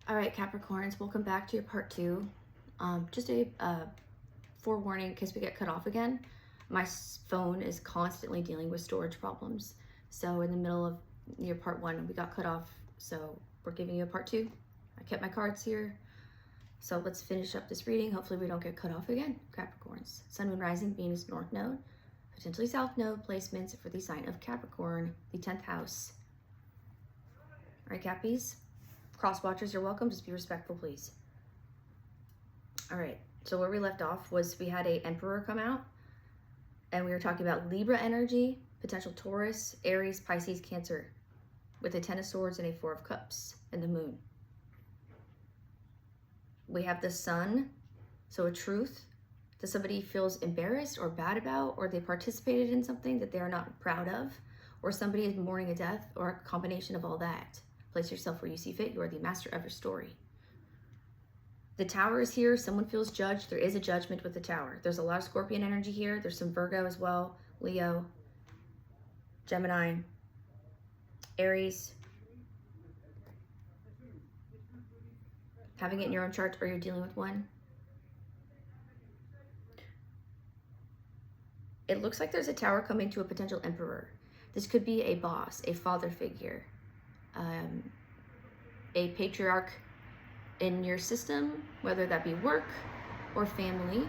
All right, Capricorns, welcome back to your part 2. Just a forewarning in case we get cut off again. My phone is constantly dealing with storage problems. So in the middle of your part 1, we got cut off. So we're giving you a part 2. I kept my cards here. So let's finish up this reading. Hopefully we don't get cut off again. Capricorns, Sun, Moon, Rising, Venus, North Node, potentially South Node placements for the sign of Capricorn, the 10th house. All right, Cappies. Cross watchers, you're welcome. Just be respectful, please. All right. So where we left off was we had a Emperor come out, and we were talking about Libra energy, potential Taurus, Aries, Pisces, Cancer, with a 10 of Swords and a 4 of Cups, and the Moon. We have the Sun, so a truth that somebody feels embarrassed or bad about, or they participated in something that they are not proud of, or somebody is mourning a death, or a combination of all that. Place yourself where you see fit. You are the master of your story. The Tower is here. Someone feels judged. There is a judgment with the Tower. There's a lot of Scorpion energy here. There's some Virgo as well. Leo, Gemini, Aries. Having it in your own chart, or you're dealing with one. It looks like there's a Tower coming to a potential Emperor. This could be a boss, a father figure. A patriarch in your system, whether that be work or family,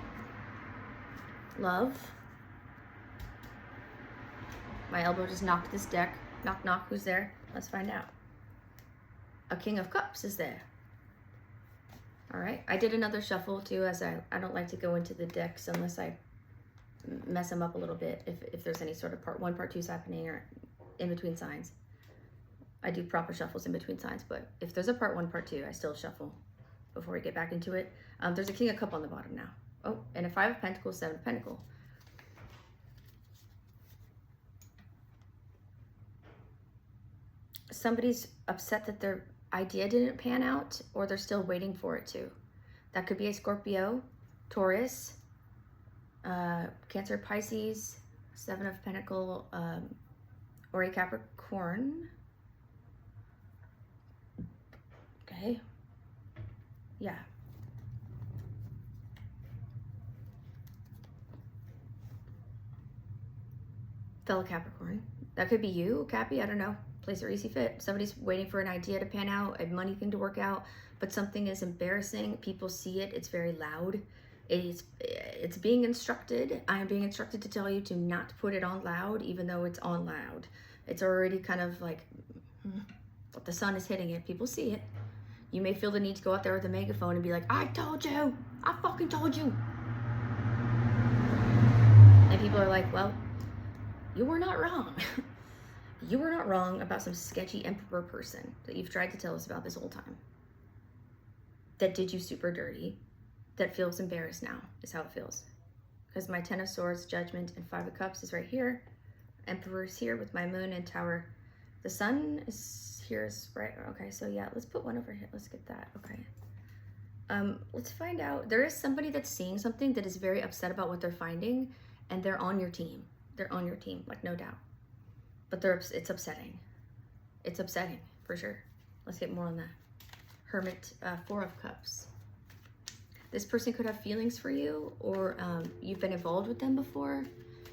love. My elbow just knocked this deck. Knock, knock, who's there? Let's find out. A King of Cups is there. All right, I did another shuffle too, as I don't like to go into the decks unless I mess them up a little bit, if there's any sort of part 1, part 2's happening, or in between signs. I do proper shuffles in between signs, but if there's a part 1, part 2, I still shuffle before we get back into it. There's a King of Cup on the bottom now. Oh, and a 5 of Pentacles, 7 of Pentacles. Somebody's upset that their idea didn't pan out, or they're still waiting for it to. That could be a Scorpio, Taurus, Cancer, Pisces, 7 of Pentacles, or a Capricorn. Okay. Yeah. Fellow Capricorn. That could be you, Cappy. I don't know. Place where you see fit. Somebody's waiting for an idea to pan out, a money thing to work out, but something is embarrassing. People see it. It's very loud. It's being instructed. I am being instructed to tell you to not put it on loud, even though it's on loud. It's already kind of like the sun is hitting it. People see it. You may feel the need to go out there with a megaphone and be like, I told you, I fucking told you. And people are like, well, you were not wrong. You were not wrong about some sketchy Emperor person that you've tried to tell us about this whole time. That did you super dirty. That feels embarrassed now, is how it feels. Because my 10 of Swords, Judgment, and 5 of Cups is right here. Emperor is here with my Moon and Tower. The Sun is here, is right. Okay, so yeah, let's put one over here. Let's get that. Okay. Let's find out. There is somebody that's seeing something that is very upset about what they're finding, and they're on your team. They're on your team, like no doubt. But it's upsetting. It's upsetting for sure. Let's get more on that. Hermit, 4 of Cups. This person could have feelings for you, or you've been involved with them before.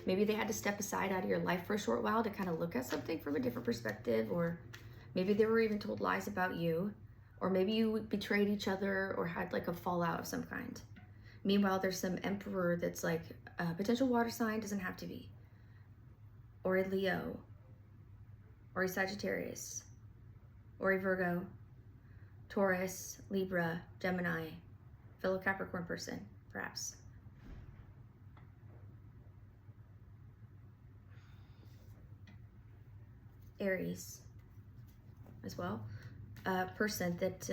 Maybe they had to step aside out of your life for a short while to kind of look at something from a different perspective, or maybe they were even told lies about you, or maybe you betrayed each other or had like a fallout of some kind. Meanwhile, there's some Emperor that's like a potential water sign, doesn't have to be, or a Leo, or a Sagittarius, or a Virgo, Taurus, Libra, Gemini, fellow Capricorn person, perhaps. Aries as well. A person that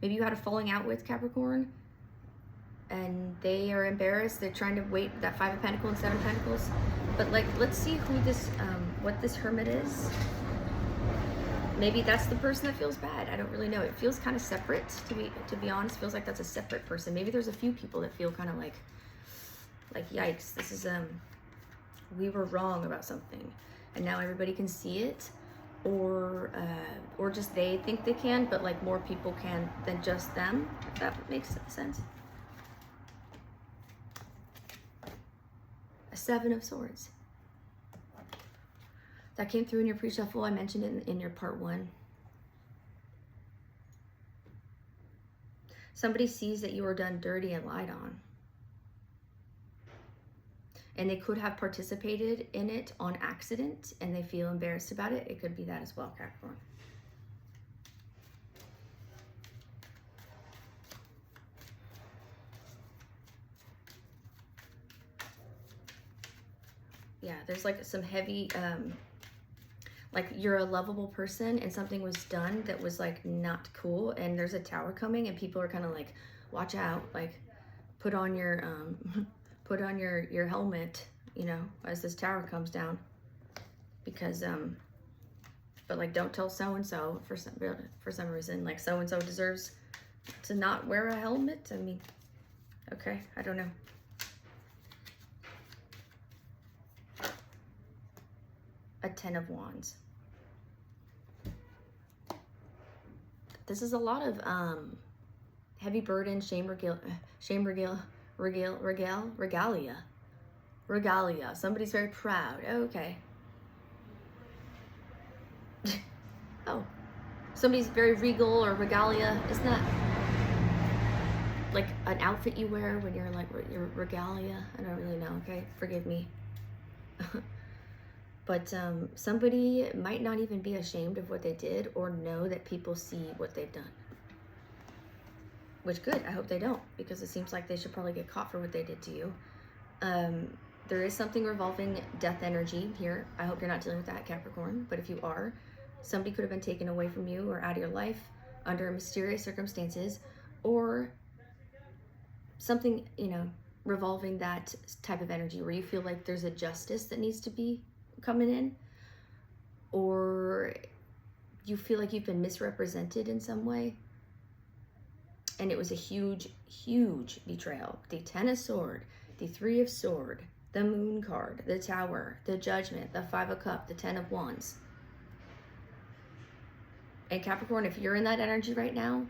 maybe you had a falling out with, Capricorn, and they are embarrassed. They're trying to wait that 5 of Pentacles and 7 of Pentacles. But like, let's see who this, what this Hermit is. Maybe that's the person that feels bad. I don't really know. It feels kind of separate, to be honest. It feels like that's a separate person. Maybe there's a few people that feel kind of like yikes, this is we were wrong about something, and now everybody can see it. or just they think they can, but like more people can than just them, if that makes sense. A Seven of Swords. That came through in your pre-shuffle. I mentioned it in your part 1. Somebody sees that you were done dirty and lied on. And they could have participated in it on accident and they feel embarrassed about it. It could be that as well, Capricorn. Yeah, there's like some heavy, like you're a lovable person and something was done that was like not cool, and there's a tower coming and people are kind of like, watch out, like put on your put on your helmet, you know, as this tower comes down, because but like don't tell so-and-so for some reason, like so-and-so deserves to not wear a helmet. I mean, okay, I don't know. A Ten of Wands. This is a lot of heavy burden, regalia. Somebody's very proud. Okay. Oh, somebody's very regal or regalia. Isn't that like an outfit you wear when you're like your regalia? I don't really know. Okay, forgive me. But somebody might not even be ashamed of what they did or know that people see what they've done. Which, good, I hope they don't, because it seems like they should probably get caught for what they did to you. There is something revolving death energy here. I hope you're not dealing with that, Capricorn, but if you are, somebody could have been taken away from you or out of your life under mysterious circumstances, or something, you know, revolving that type of energy where you feel like there's a justice that needs to be coming in, or you feel like you've been misrepresented in some way, and it was a huge betrayal. The Ten of Sword, the Three of Sword, the Moon card, the Tower, the Judgment, the Five of Cup, the Ten of Wands. And Capricorn, if you're in that energy right now,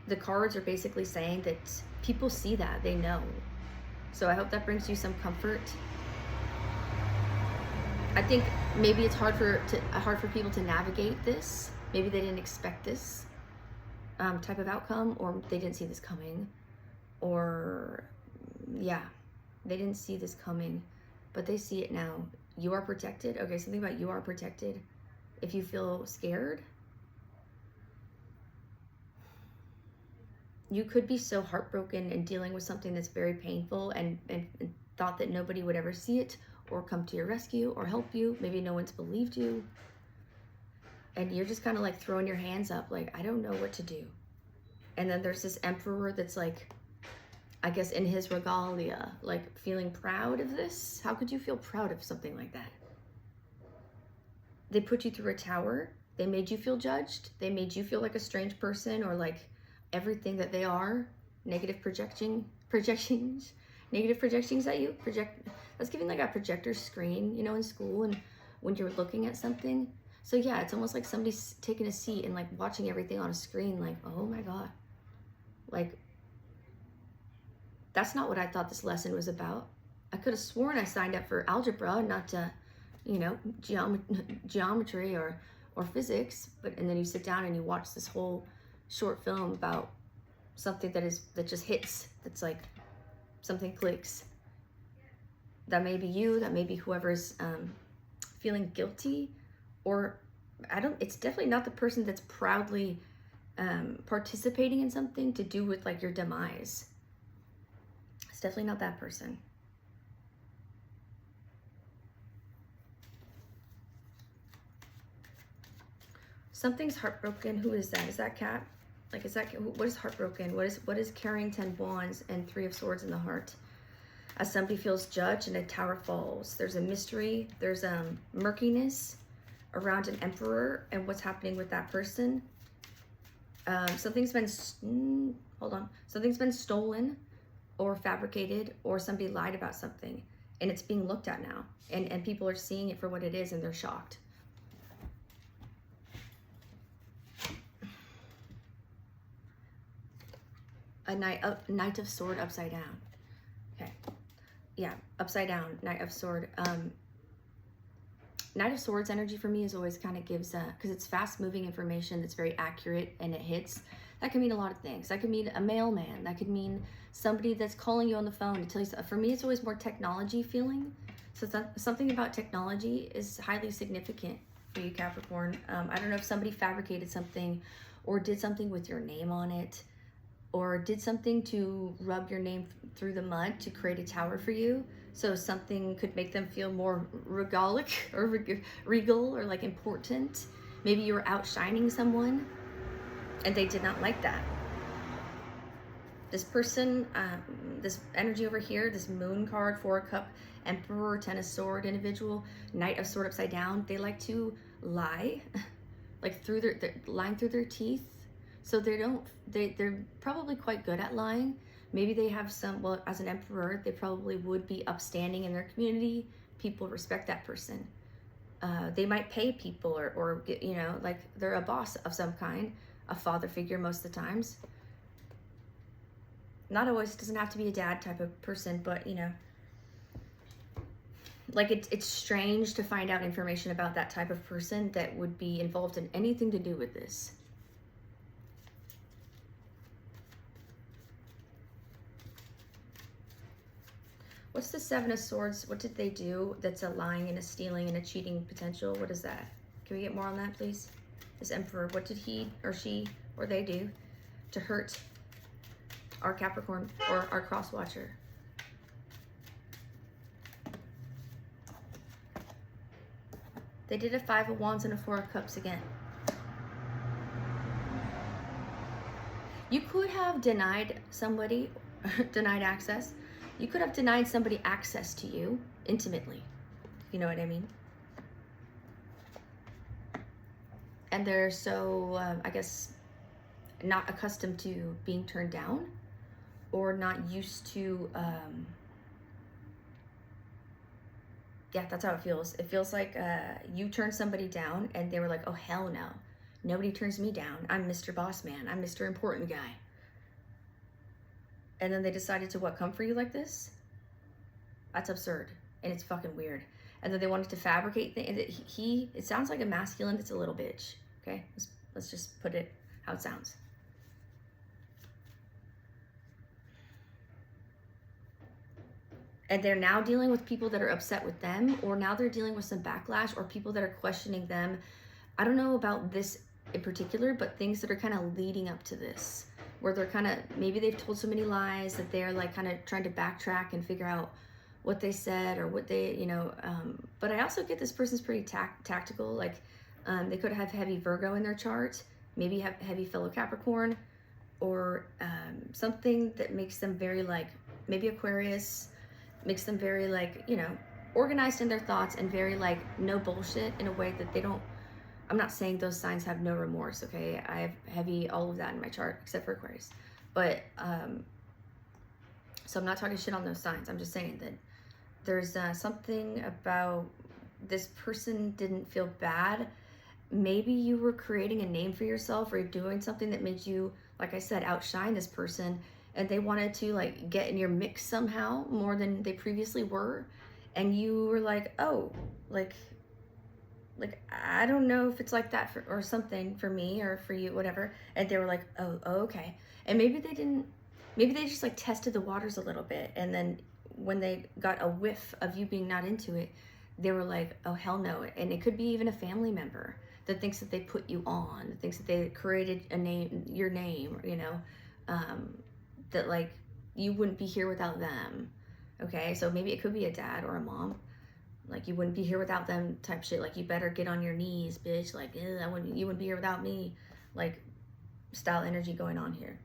the cards are basically saying that people see that, they know. So I hope that brings you some comfort. I think maybe it's hard for people to navigate this. Maybe they didn't expect this type of outcome, or they didn't see this coming, or yeah, they didn't see this coming, but they see it now. You are protected. Okay, something about you are protected. If you feel scared, you could be so heartbroken and dealing with something that's very painful and thought that nobody would ever see it or come to your rescue or help you. Maybe no one's believed you. And you're just kind of like throwing your hands up, like, I don't know what to do. And then there's this emperor that's like, I guess in his regalia, like feeling proud of this. How could you feel proud of something like that? They put you through a tower. They made you feel judged. They made you feel like a strange person, or like everything that they are. Negative projections at you. That's giving like a projector screen, you know, in school, and when you're looking at something. So yeah, it's almost like somebody's taking a seat and like watching everything on a screen, like, oh my God. Like, that's not what I thought this lesson was about. I could have sworn I signed up for algebra, not to, you know, geometry or physics. And then you sit down and you watch this whole short film about something that just hits. That's like something clicks. That may be you. That may be whoever's feeling guilty, or it's definitely not the person that's proudly participating in something to do with like your demise. It's definitely not that person. Something's heartbroken. Who is that? Is that Cat? Like, is that, what is heartbroken? What is carrying 10 wands and 3 of swords in the heart? As somebody feels judged and a tower falls. There's a mystery. There's murkiness around an emperor and what's happening with that person. Something's been, something's been stolen or fabricated, or somebody lied about something, and it's being looked at now. And people are seeing it for what it is, and they're shocked. a Knight of Sword upside down. Okay. Yeah, upside down, Knight of Sword. Knight of Swords energy for me is always kind of gives, because it's fast moving information that's very accurate and it hits. That can mean a lot of things. That could mean a mailman. That could mean somebody that's calling you on the phone to tell you stuff. For me, it's always more technology feeling. So something about technology is highly significant for you, Capricorn. I don't know if somebody fabricated something or did something with your name on it, or did something to rub your name through the mud to create a tower for you. So something could make them feel more regalic or regal or like important. Maybe you were outshining someone and they did not like that. This person, this energy over here, this Moon card, 4 of Cups, Emperor, 10 of Sword individual, Knight of Sword upside down. They like to lie, like through lying through their teeth. So they're probably quite good at lying. Maybe they have some, well, as an Emperor, they probably would be upstanding in their community. People respect that person. They might pay people or get, you know, like they're a boss of some kind, a father figure most of the times. Not always, doesn't have to be a dad type of person, but you know, like it's strange to find out information about that type of person that would be involved in anything to do with this. What's the 7 of Swords? What did they do that's a lying and a stealing and a cheating potential? What is that? Can we get more on that, please? This Emperor, what did he or she or they do to hurt our Capricorn or our cross watcher? They did a 5 of Wands and a 4 of Cups again. You could have denied somebody, denied access. You could have denied somebody access to you intimately. You know what I mean? And they're so, I guess, not accustomed to being turned down or not used to, yeah, that's how it feels. It feels like you turned somebody down and they were like, oh, hell no. Nobody turns me down. I'm Mr. Boss Man. I'm Mr. Important Guy. And then they decided to what, come for you like this? That's absurd. And it's fucking weird. And then they wanted to fabricate things. It sounds like a masculine that's a little bitch. Okay? Let's just put it how it sounds. And they're now dealing with people that are upset with them, or now they're dealing with some backlash or people that are questioning them. I don't know about this in particular, but things that are kind of leading up to this, where they're kind of, maybe they've told so many lies that they're like kind of trying to backtrack and figure out what they said or what they, you know, but I also get this person's pretty tactical. Like they could have heavy Virgo in their chart, maybe have heavy fellow Capricorn, or something that makes them very like, maybe Aquarius, makes them very like, you know, organized in their thoughts and very like no bullshit in a way that they don't. I'm not saying those signs have no remorse, okay? I have heavy all of that in my chart, except for Aquarius. But, so I'm not talking shit on those signs. I'm just saying that there's something about this person didn't feel bad. Maybe you were creating a name for yourself or you're doing something that made you, like I said, outshine this person. And they wanted to like get in your mix somehow more than they previously were. And you were like, oh, like I don't know if it's like that for, or something for me or for you, whatever. And they were like, oh, okay. And maybe they didn't, maybe they just like tested the waters a little bit. And then when they got a whiff of you being not into it, they were like, oh, hell no. And it could be even a family member that thinks that they put you on, that thinks that they created a name, your name, you know, that like you wouldn't be here without them. Okay. So maybe it could be a dad or a mom. Like you wouldn't be here without them type shit. Like you better get on your knees, bitch. Like you wouldn't be here without me. Like style energy going on here.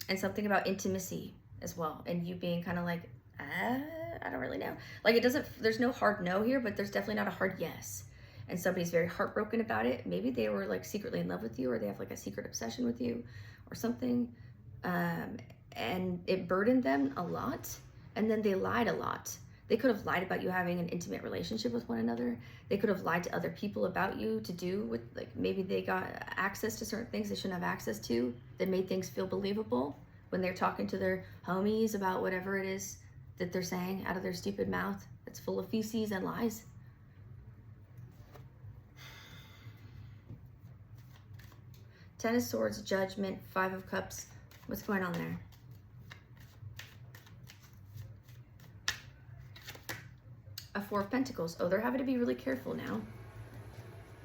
And something about intimacy as well. And you being kind of like, I don't really know. Like it doesn't, there's no hard no here, but there's definitely not a hard yes. And somebody's very heartbroken about it. Maybe they were like secretly in love with you, or they have like a secret obsession with you or something. And it burdened them a lot. And then they lied a lot. They could have lied about you having an intimate relationship with one another. They could have lied to other people about you to do with, like, maybe they got access to certain things they shouldn't have access to that made things feel believable, when they're talking to their homies about whatever it is that they're saying out of their stupid mouth that's full of feces and lies. Ten of Swords, Judgment, Five of Cups. What's going on there? A Four of Pentacles. Oh, they're having to be really careful now.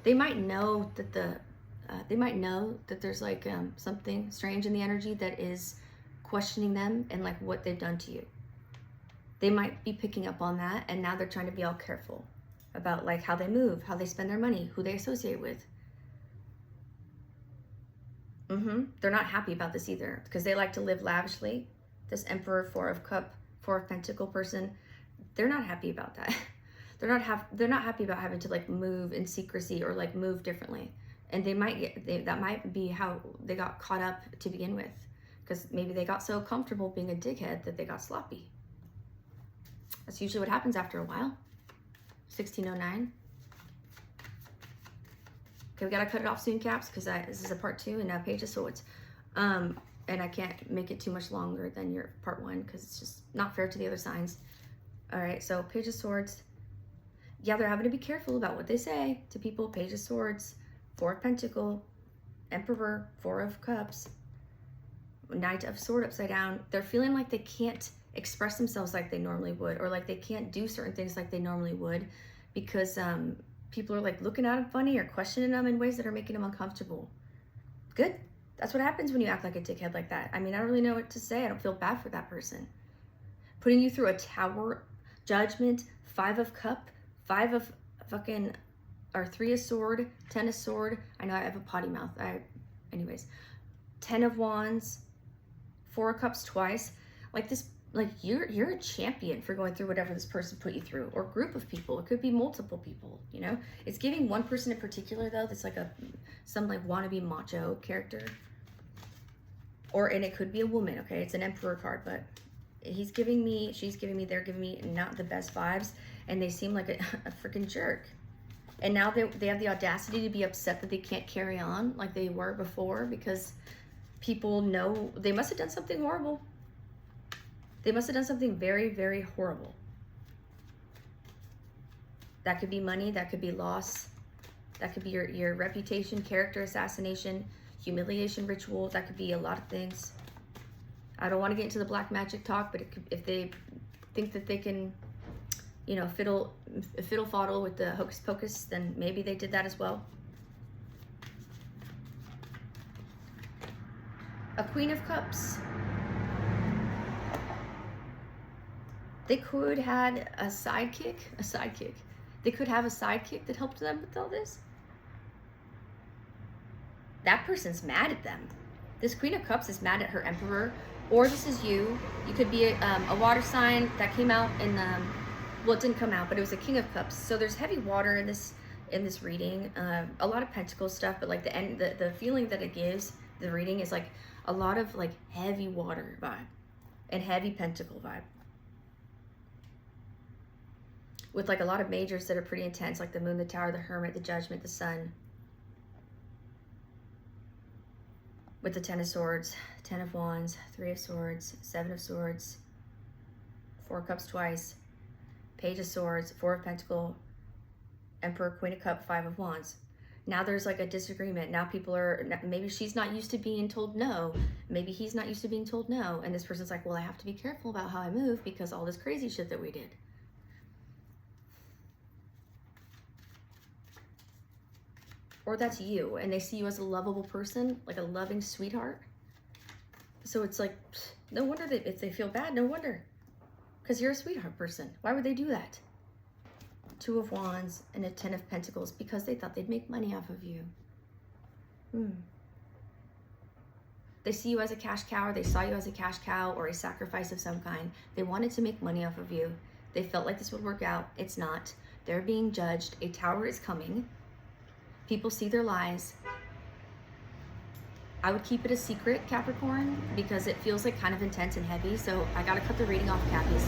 They might know that there's like something strange in the energy that is questioning them and like what they've done to you. They might be picking up on that, and now they're trying to be all careful about like how they move, how they spend their money, who they associate with. They're not happy about this either, because they like to live lavishly. This Emperor, Four of Pentacle person, they're not happy about that. They're not happy about having to like move in secrecy or like move differently. And they might that might be how they got caught up to begin with, because maybe they got so comfortable being a dickhead that they got sloppy. That's usually what happens after a while. 1609. Okay, we gotta cut it off soon, Caps, because this is a part 2 and now Page of Swords. And I can't make it too much longer than your part 1 because it's just not fair to the other signs. All right, so Page of Swords. Yeah, they're having to be careful about what they say to people. Page of Swords, Four of Pentacle, Emperor, Four of Cups, Knight of Sword upside down. They're feeling like they can't express themselves like they normally would, or like they can't do certain things like they normally would, because people are like looking at them funny or questioning them in ways that are making them uncomfortable. Good. That's what happens when you act like a dickhead like that. I mean, I don't really know what to say. I don't feel bad for that person. Putting you through a Tower, Judgment, Five of Cup, Five of fucking, or Three of Sword, Ten of Sword. I know I have a potty mouth. Anyways. 10 of Wands, Four of Cups twice. Like this, like you're a champion for going through whatever this person put you through, or group of people. It could be multiple people, you know? It's giving one person in particular though, that's like some like wannabe macho character. And it could be a woman, okay? It's an Emperor card, but he's giving me, she's giving me, they're giving me not the best vibes, and they seem like a freaking jerk. And now they have the audacity to be upset that they can't carry on like they were before, because people know they must have done something horrible. They must have done something very, very horrible. That could be money, that could be loss, that could be your reputation, character assassination, humiliation ritual. That could be a lot of things. I don't want to get into the black magic talk, but it could, if they think that they can, you know, fiddle faddle with the hocus pocus, then maybe they did that as well. A Queen of Cups. They could had a sidekick. They could have a sidekick that helped them with all this. That person's mad at them. This Queen of Cups is mad at her Emperor, or this is you. You could be a water sign that came out in the, well, it didn't come out, but it was a King of Cups. So there's heavy water in this reading. A lot of Pentacle stuff, but like the feeling that it gives, the reading is like a lot of like heavy water vibe and heavy Pentacle vibe. With like a lot of majors that are pretty intense, like the Moon, the Tower, the Hermit, the Judgment, the Sun. With the 10 of Swords, 10 of Wands, 3 of Swords, 7 of Swords, 4 of Cups twice, Page of Swords, 4 of Pentacle, Emperor, Queen of Cup, 5 of Wands. Now there's like a disagreement. Now people are, maybe she's not used to being told no. Maybe he's not used to being told no. And this person's like, well, I have to be careful about how I move because all this crazy shit that we did. Or that's you, and they see you as a lovable person, like a loving sweetheart. So it's like, no wonder if they feel bad, no wonder. Because you're a sweetheart person. Why would they do that? 2 of Wands and a 10 of Pentacles, because they thought they'd make money off of you. They see you as a cash cow, or they saw you as a cash cow or a sacrifice of some kind. They wanted to make money off of you. They felt like this would work out. It's not. They're being judged. A tower is coming. People see their lies. I would keep it a secret, Capricorn, because it feels like kind of intense and heavy. So I gotta cut the reading off, Cappies.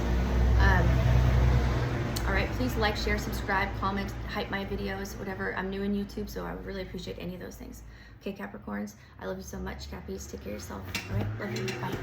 All right, please like, share, subscribe, comment, hype my videos, whatever. I'm new in YouTube, so I would really appreciate any of those things. Okay, Capricorns, I love you so much. Cappies, take care of yourself. All right, love you. Bye.